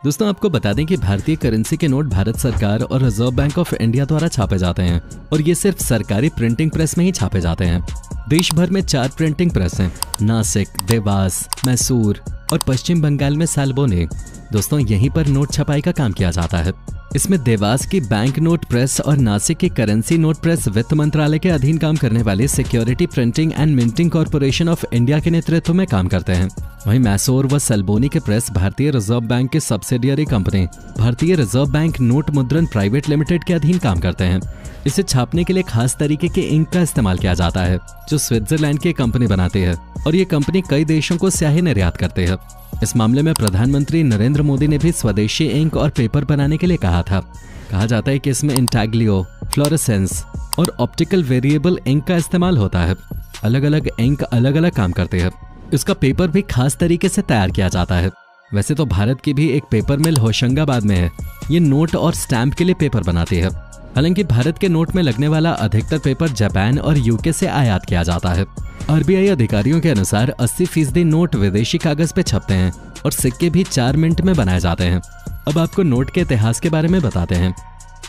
दोस्तों आपको बता दें कि भारतीय करेंसी के नोट भारत सरकार और रिजर्व बैंक ऑफ इंडिया द्वारा छापे जाते हैं और ये सिर्फ सरकारी प्रिंटिंग प्रेस में ही छापे जाते हैं। देश भर में 4 प्रिंटिंग प्रेस हैं, नासिक, देवास, मैसूर और पश्चिम बंगाल में सालबोनी। दोस्तों यहीं पर नोट छपाई का काम किया जाता है। इसमें देवास की बैंक नोट प्रेस और नासिक की करेंसी नोट प्रेस वित्त मंत्रालय के अधीन काम करने वाली security printing and minting corporation of India के नेतृत्व में काम करते हैं। वहीं मैसूर व सलबोनी के प्रेस भारतीय रिजर्व बैंक के सब्सिडियरी कंपनी भारतीय रिजर्व बैंक नोट मुद्रण प्राइवेट लिमिटेड के अधीन काम करते हैं। इसे छापने के लिए खास तरीके के इंक का इस्तेमाल किया जाता है जो स्विट्जरलैंड की कंपनी बनाती है और ये कंपनी कई देशों को स्याही निर्यात करती है। इस मामले में प्रधानमंत्री नरेंद्र मोदी ने भी स्वदेशी इंक और पेपर बनाने के लिए कहा था। कहा जाता है कि इसमें इंटैग्लियो, फ्लोरेसेंस और ऑप्टिकल वेरिएबल इंक का इस्तेमाल होता है। अलग अलग इंक अलग अलग काम करते हैं। इसका पेपर भी खास तरीके से तैयार किया जाता है। वैसे तो भारत की भी एक पेपर मिल होशंगाबाद में है। ये नोट और स्टैंप के लिए पेपर बनाती है। हालांकि भारत के नोट में लगने वाला अधिकतर पेपर जापान और यूके से आयात किया जाता है। आरबीआई अधिकारियों के अनुसार 80% नोट विदेशी कागज पे छपते हैं और सिक्के भी 4 मिनट में बनाए जाते हैं। अब आपको नोट के इतिहास के बारे में बताते हैं।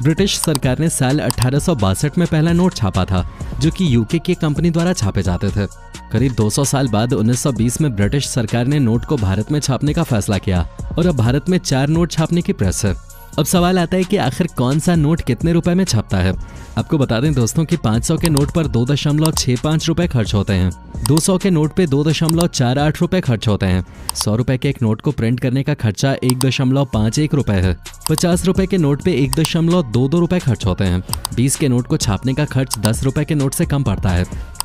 ब्रिटिश सरकार ने साल 1862 में पहला नोट छापा था जो कि यूके की कंपनी द्वारा छापे जाते थे। करीब 200 साल बाद 1920 में ब्रिटिश सरकार ने नोट को भारत में छापने का फैसला किया और अब भारत में 4 नोट छापने की प्रेस है। अब सवाल आता है कि आखिर कौन सा नोट कितने रुपए में छपता है। आपको बता दें दोस्तों कि 500 के नोट पर 2.65 रुपए खर्च होते हैं। 200 के नोट पे 2.48 रुपए खर्च होते हैं। 100 रुपए के एक नोट को प्रिंट करने का खर्चा 1.51 रुपए है। 50 रुपए के नोट पे 1.22 रुपए खर्च होते हैं। 20 के नोट को छापने का खर्च 10 रुपए के नोट से कम पड़ता है।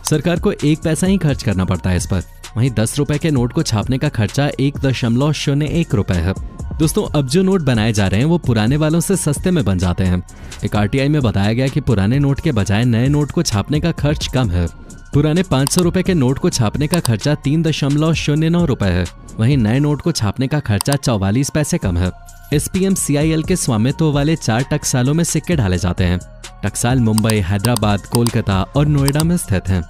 सरकार को 1 पैसा ही खर्च करना पड़ता है इस पर। वहीं 10 रुपए के नोट को छापने का खर्चा 1.01 रुपए है। दोस्तों अब जो नोट बनाए जा रहे हैं वो पुराने वालों से सस्ते में बन जाते हैं। एक आरटीआई में बताया गया कि पुराने नोट के बजाय नए नोट को छापने का खर्च कम है। पुराने 500 रुपए के नोट को छापने का खर्चा 3.09 रुपए है। वहीं नए नोट को छापने का खर्चा 44 पैसे कम है। SPM-CIL के स्वामित्व वाले 4 टकसालों में सिक्के ढाले जाते हैं। टकसाल मुंबई, हैदराबाद, कोलकाता और नोएडा में स्थित हैं।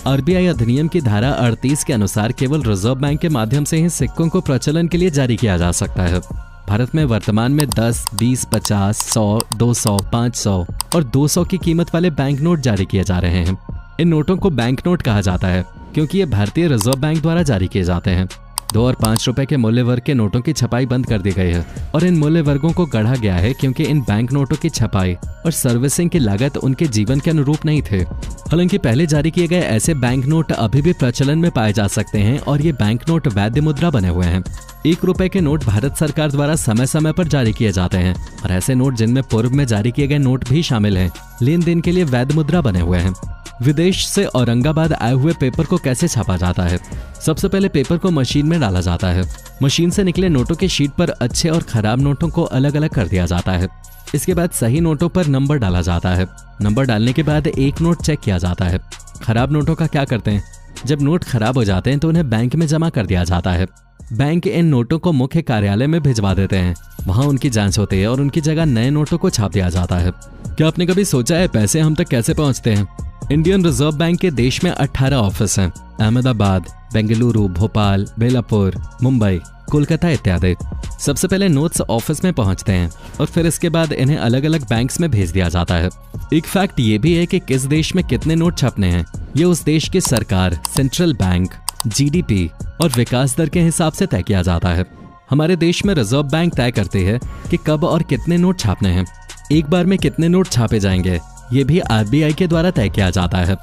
आरबीआई अधिनियम की धारा 38 के अनुसार केवल रिजर्व बैंक के माध्यम से ही सिक्कों को प्रचलन के लिए जारी किया जा सकता है। भारत में वर्तमान में 10, 20, 50, 100, 200, 500 और 200 की कीमत वाले बैंक नोट जारी किए जा रहे हैं। इन नोटों को बैंक नोट कहा जाता है क्योंकि ये भारतीय रिजर्व बैंक द्वारा जारी किए जाते हैं। 2 और 5 रुपए के मूल्य वर्ग के नोटों की छपाई बंद कर दी गई है और इन मूल्य वर्गों को गढ़ा गया है क्योंकि इन बैंक नोटों की छपाई और सर्विसिंग की लागत उनके जीवन के अनुरूप नहीं थे। हालांकि पहले जारी किए गए ऐसे बैंक नोट अभी भी प्रचलन में पाए जा सकते हैं और ये बैंक नोट वैध मुद्रा बने हुए हैं। 1 रुपए के नोट भारत सरकार द्वारा समय समय पर जारी किए जाते हैं और ऐसे नोट जिनमें पूर्व में जारी किए गए नोट भी शामिल हैं लेन देन के लिए वैध मुद्रा बने हुए हैं। विदेश से औरंगाबाद आए हुए पेपर को कैसे छापा जाता है। सबसे पहले पेपर को मशीन में डाला जाता है। मशीन से निकले नोटों की शीट पर अच्छे और खराब नोटों को अलग अलग कर दिया जाता है। इसके बाद सही नोटों पर नंबर डाला जाता है। नंबर डालने के बाद एक नोट चेक किया जाता है। खराब नोटों का क्या करते हैं? जब नोट खराब हो जाते हैं तो उन्हें बैंक में जमा कर दिया जाता है। बैंक इन नोटों को मुख्य कार्यालय में भिजवा देते हैं। वहां उनकी जांच होती है और उनकी जगह नए नोटों को छाप दिया जाता है। क्या आपने कभी सोचा है पैसे हम तक कैसे पहुंचते हैं? इंडियन रिजर्व बैंक के देश में 18 ऑफिस हैं। अहमदाबाद, बेंगलुरु, भोपाल, बेलापुर, मुंबई, कोलकाता इत्यादि। सबसे पहले नोट्स ऑफिस में पहुंचते हैं और फिर इसके बाद इन्हें अलग अलग बैंक्स में भेज दिया जाता है। एक फैक्ट ये भी है कि किस देश में कितने नोट छपने हैं ये उस देश की सरकार, सेंट्रल बैंक, GDP और विकास दर के हिसाब से तय किया जाता है। हमारे देश में रिजर्व बैंक तय करती है कि कब और कितने नोट छापने हैं। एक बार में कितने नोट छापे जाएंगे ये भी आरबीआई के द्वारा तय किया जाता है।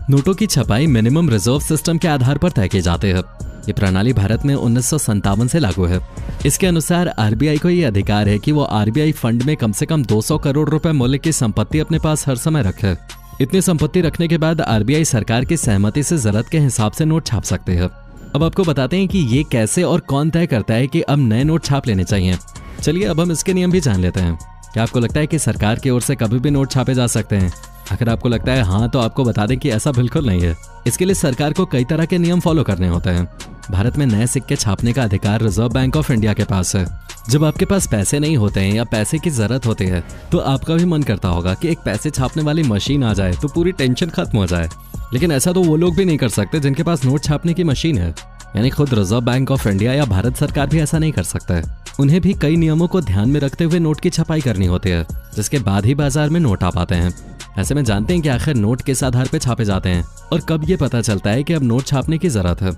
नोटों की छपाई मिनिमम रिजर्व सिस्टम के आधार पर तय की जाती है। ये प्रणाली भारत में 1957 से लागू है। इसके अनुसार आरबीआई को ये अधिकार है कि वो आरबीआई फंड में कम से कम 200 करोड़ रुपए मूल्य की संपत्ति अपने पास हर समय रखे। इतनी संपत्ति रखने के बाद आरबीआई सरकार की सहमति से जरूरत के हिसाब से नोट छाप सकते हैं। अब आपको बताते हैं कि ये कैसे और कौन तय करता है कि अब नए नोट छाप लेने चाहिए। चलिए अब हम इसके नियम भी जान लेते हैं। क्या आपको लगता है कि सरकार की ओर से कभी भी नोट छापे जा सकते हैं? अगर आपको लगता है हाँ तो आपको बता दें कि ऐसा बिल्कुल नहीं है। इसके लिए सरकार को कई तरह के नियम फॉलो करने होते हैं। भारत में नए सिक्के छापने का अधिकार रिजर्व बैंक ऑफ इंडिया के पास है। जब आपके पास पैसे नहीं होते हैं या पैसे की जरूरत होती है तो आपका भी मन करता होगा कि एक पैसे छापने वाली मशीन आ जाए तो पूरी टेंशन खत्म हो जाए। लेकिन ऐसा तो वो लोग भी नहीं कर सकते जिनके पास नोट छापने की मशीन है। यानी खुद रिजर्व बैंक ऑफ इंडिया या भारत सरकार भी ऐसा नहीं कर सकता है। उन्हें भी कई नियमों को ध्यान में रखते हुए नोट की छपाई करनी होती है, जिसके बाद ही बाजार में नोट आ पाते हैं। ऐसे में जानते हैं कि आखिर नोट किस आधार पर छापे जाते हैं और कब ये पता चलता है कि अब नोट छापने की जरूरत है।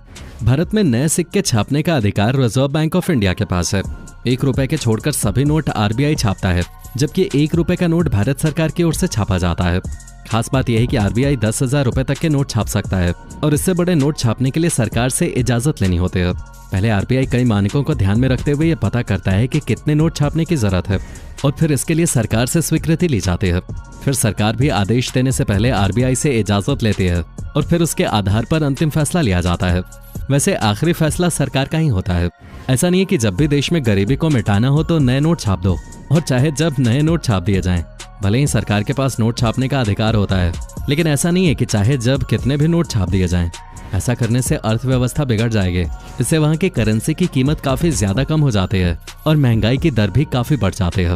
भारत में नए सिक्के छापने का अधिकार रिजर्व बैंक ऑफ इंडिया के पास है। 1 रुपए के छोड़कर सभी नोट आरबीआई छापता है, जबकि 1 रुपए का नोट भारत सरकार की ओर से छापा जाता है। खास बात यह है कि आरबीआई 10,000 रुपए तक के नोट छाप सकता है और इससे बड़े नोट छापने के लिए सरकार से इजाजत लेनी होती है। पहले आरबीआई कई मानकों को ध्यान में रखते हुए ये पता करता है कि कितने नोट छापने की जरूरत है और फिर इसके लिए सरकार से स्वीकृति ली जाती है। फिर सरकार भी आदेश देने से पहले आरबीआई से इजाजत लेती है और फिर उसके आधार पर अंतिम फैसला लिया जाता है। वैसे आखिरी फैसला सरकार का ही होता है। ऐसा नहीं है कि जब भी देश में गरीबी को मिटाना हो तो नए नोट छाप दो और चाहे जब नए नोट छाप दिए जाएं। भले ही सरकार के पास नोट छापने का अधिकार होता है, लेकिन ऐसा नहीं है कि चाहे जब कितने भी नोट छाप दिए जाएं। ऐसा करने से अर्थव्यवस्था बिगड़ जाएगी। इससे वहां की करेंसी की कीमत काफी ज्यादा कम हो जाती है और महंगाई की दर भी काफी बढ़ जाती है।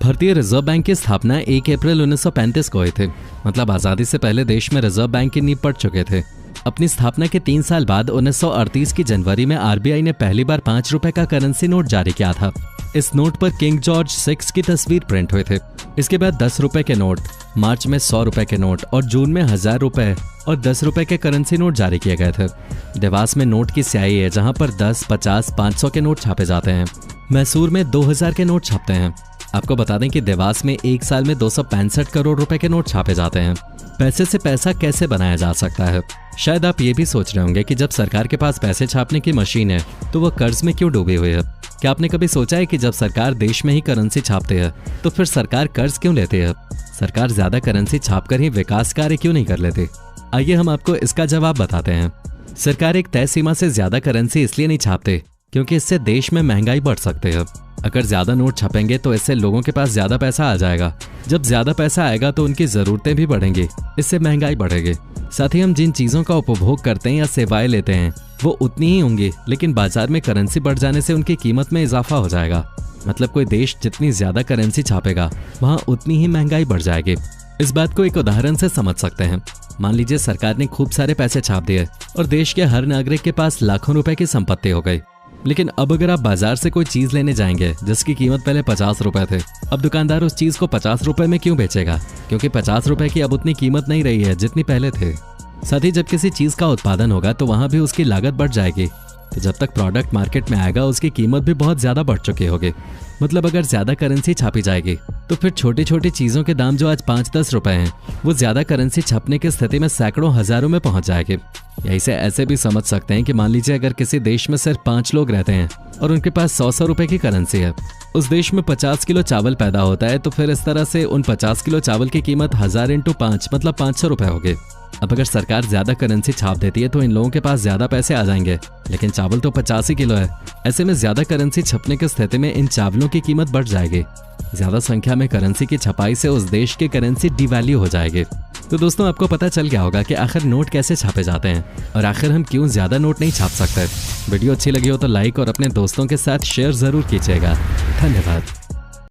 भारतीय रिजर्व बैंक की स्थापना 1 अप्रैल 1935 को हुई थी। मतलब आजादी से पहले देश में रिजर्व बैंक की नींव पड़ चुके थे। अपनी स्थापना के 3 साल बाद 1938 की जनवरी में आरबीआई ने पहली बार 5 रुपए का करेंसी नोट जारी किया था। इस नोट पर किंग जॉर्ज 6 की तस्वीर प्रिंट हुए थे। इसके बाद 10 रुपए के नोट, मार्च में 100 रुपए के नोट और जून में 1000 रुपए और 10 रुपए के करेंसी नोट जारी किए गए थे। देवास में नोट की स्याही है, जहां पर 10, 50, 500 के नोट छापे जाते हैं। मैसूर में 2000 के नोट छपते हैं। आपको बता दें कि देवास में 1 साल में 265 करोड़ रुपए के नोट छापे जाते हैं। पैसे से पैसा कैसे बनाया जा सकता है? शायद आप ये भी सोच रहे होंगे कि जब सरकार के पास पैसे छापने की मशीन है तो वो कर्ज में क्यों डूबी हुई है। क्या आपने कभी सोचा है कि जब सरकार देश में ही करेंसी छापती है तो फिर सरकार कर्ज क्यों लेती है? सरकार ज्यादा करेंसी छापकर ही विकास कार्य क्यों नहीं कर लेती? आइए हम आपको इसका जवाब बताते हैं। सरकार एक तय सीमा से ज्यादा करेंसी इसलिए नहीं छापते क्योंकि इससे देश में महंगाई बढ़ सकती है। अगर ज्यादा नोट छपेंगे तो इससे लोगों के पास ज्यादा पैसा आ जाएगा। जब ज्यादा पैसा आएगा तो उनकी जरूरतें भी बढ़ेंगी, इससे महंगाई बढ़ेगी। साथ ही हम जिन चीजों का उपभोग करते हैं या सेवाएं लेते हैं वो उतनी ही होंगी, लेकिन बाजार में करेंसी बढ़ जाने से उनकी कीमत में इजाफा हो जाएगा। मतलब कोई देश जितनी ज्यादा करेंसी छापेगा वहां उतनी ही महंगाई बढ़ जाएगी। इस बात को एक उदाहरण से समझ सकते हैं। मान लीजिए सरकार ने खूब सारे पैसे छाप दिए और देश के हर नागरिक के पास लाखों रुपए की संपत्ति हो गई। लेकिन अब अगर आप बाजार से कोई चीज लेने जाएंगे जिसकी कीमत पहले 50 रुपए थे, अब दुकानदार उस चीज को 50 रुपए में क्यों बेचेगा? क्योंकि 50 रुपए की अब उतनी कीमत नहीं रही है जितनी पहले थे। साथ ही जब किसी चीज का उत्पादन होगा तो वहां भी उसकी लागत बढ़ जाएगी। तो जब तक प्रोडक्ट मार्केट में आएगा उसकी कीमत भी बहुत ज्यादा बढ़ चुकी होगी। मतलब अगर ज्यादा करेंसी छापी जाएगी तो फिर छोटी छोटी चीजों के दाम जो आज 5-10 रुपए हैं वो ज्यादा करेंसी छपने की स्थिति में सैकड़ों हजारों में पहुंच जाएगी। यही से ऐसे भी समझ सकते हैं कि मान लीजिए अगर किसी देश में सिर्फ 5 लोग रहते हैं और उनके पास 100 रुपए की करेंसी है, उस देश में 50 किलो चावल पैदा होता है, तो फिर इस तरह से उन 50 किलो चावल की कीमत 1000 × 5 मतलब 500 रुपए होगी। अब अगर सरकार ज्यादा करेंसी छाप देती है तो इन लोगों के पास ज्यादा पैसे आ जाएंगे, लेकिन चावल तो 50 ही किलो है। ऐसे में ज्यादा करेंसी छपने की स्थिति में इन चावलों की कीमत बढ़ जाएगी। ज्यादा संख्या में करेंसी की छपाई से उस देश की करेंसी डिवैल्यू हो जाएगी। तो दोस्तों आपको पता चल गया होगा कि आखिर नोट कैसे छापे जाते हैं और आखिर हम क्यों ज्यादा नोट नहीं छाप सकते। वीडियो अच्छी लगी हो तो लाइक और अपने दोस्तों के साथ शेयर जरूर कीजिएगा। धन्यवाद।